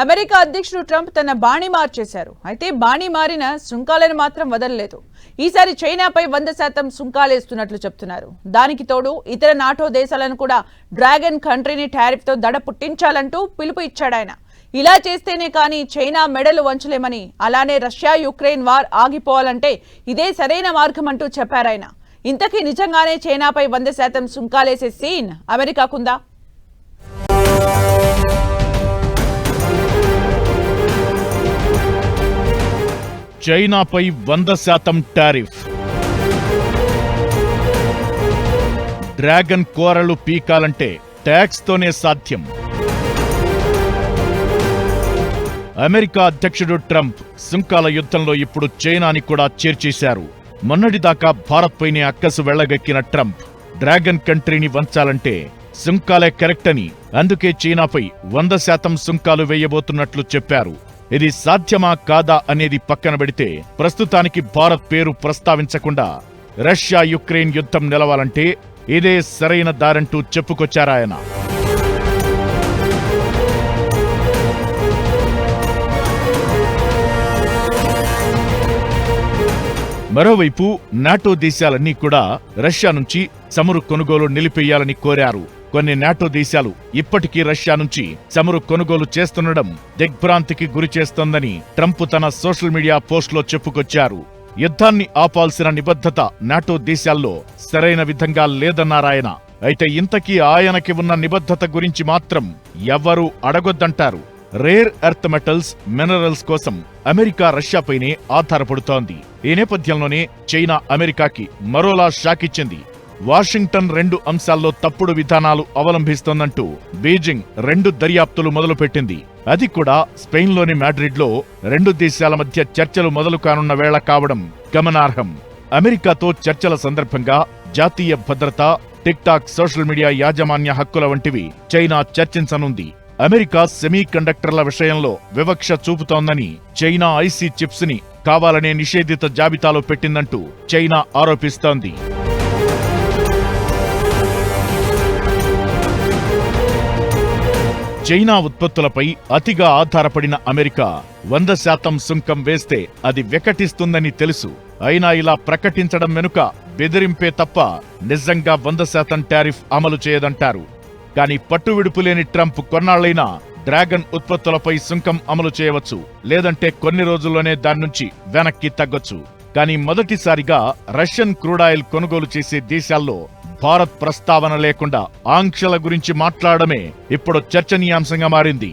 America అధ్యక్షుడు Trump తన బాణి మార్చేశారు. అయితే బాణి మారిన సుంకాలను మాత్రం వదలలేదు. ఈసారి చైనాపై 100% సుంకాలేస్తున్నట్లు చెప్తున్నారు. దానికి తోడు ఇతర నాటో దేశాలను కూడా డ్రాగన్ కంట్రీని టారిఫ్తో దడ పుట్టించాలంటూ పిలుపు ఇచ్చాడు ఆయన. ఇలా చేస్తేనే కానీ చైనా మెడలు వంచలేమని, అలానే రష్యా యుక్రెయిన్ వార్ ఆగిపోవాలంటే ఇదే సరైన మార్గం అంటూ చెప్పారాయన. ఇంతకీ నిజంగానే చైనాపై 100% సుంకాలేసే సీన్ అమెరికాకుందా? చైనాపై 100% టారిఫ్. డ్రాగన్ కోరలు పీకాలంటే ట్యాక్స్తోనే సాధ్యం. అమెరికా అధ్యక్షుడు ట్రంప్ సుంకాల యుద్ధంలో ఇప్పుడు చైనాని కూడా చేర్చేశారు. మొన్నటిదాకా భారత్పైనే అక్కసు వెళ్లగక్కిన ట్రంప్ డ్రాగన్ కంట్రీని వంచాలంటే సుంకాలే కరెక్ట్ అని, అందుకే చైనాపై 100% సుంకాలు వేయబోతున్నట్లు చెప్పారు. ఇది సాధ్యమా కాదా అనేది పక్కన పెడితే ప్రస్తుతానికి భారత్ పేరు ప్రస్తావించకుండా రష్యా యుక్రెయిన్ యుద్ధం నిలవాలంటే ఇదే సరైన దారంటూ చెప్పుకొచ్చారాయన. మరోవైపు నాటో దేశాలన్నీ కూడా రష్యా నుంచి చమురు కొనుగోలు నిలిపేయాలని కోరారు. కొన్ని నాటో దేశాలు ఇప్పటికీ రష్యా నుంచి చమురు కొనుగోలు చేస్తుండడం దిగ్భ్రాంతికి గురిచేస్తోందని ట్రంప్ తన సోషల్ మీడియా పోస్టులో చెప్పుకొచ్చారు. యుద్ధాన్ని ఆపాల్సిన నిబద్ధత నాటో దేశాల్లో సరైన విధంగా లేదన్నారాయన. అయితే ఇంతకీ ఆయనకి ఉన్న నిబద్ధత గురించి మాత్రం ఎవ్వరూ అడగొద్దంటారు. రేర్ ఎర్త్ మెటల్స్, మినరల్స్ కోసం అమెరికా రష్యాపైనే ఆధారపడుతోంది. ఈ నేపథ్యంలోనే చైనా అమెరికాకి మరోలా షాకిచ్చింది. వాషింగ్టన్ 2 అంశాల్లో తప్పుడు విధానాలు అవలంబిస్తోందంటూ బీజింగ్ 2 దర్యాప్తులు మొదలుపెట్టింది. అది కూడా స్పెయిన్లోని మాడ్రిడ్లో 2 దేశాల మధ్య చర్చలు మొదలు కానున్న వేళ కావడం గమనార్హం. అమెరికాతో చర్చల సందర్భంగా జాతీయ భద్రత, టిక్ టాక్ సోషల్ మీడియా యాజమాన్య హక్కుల వంటివి చైనా చర్చించనుంది. అమెరికా సెమీ కండక్టర్ల విషయంలో వివక్ష చూపుతోందని, చైనా ఐసీ చిప్స్ ని కావాలనే నిషేధిత జాబితాలో పెట్టిందంటూ చైనా ఆరోపిస్తోంది. చైనా ఉత్పత్తులపై అతిగా ఆధారపడిన అమెరికా 100% సుంకం వేస్తే అది వికటిస్తుందని తెలుసు. అయినా ఇలా ప్రకటించడం వెనుక బెదిరింపే తప్ప నిజంగా 100% టారిఫ్ అమలు చేయదంటారు. కానీ పట్టువిడుపులేని ట్రంప్ కొన్నాళ్లైనా డ్రాగన్ ఉత్పత్తులపై సుంకం అమలు చేయవచ్చు, లేదంటే కొన్ని రోజుల్లోనే దాని నుంచి వెనక్కి తగ్గొచ్చు. కానీ మొదటిసారిగా రష్యన్ క్రూడాయిల్ కొనుగోలు చేసే దేశాల్లో భారత్ ప్రస్తావన లేకుండా ఆంక్షల గురించి మాట్లాడమే ఇప్పుడు చర్చనీయాంశంగా మారింది.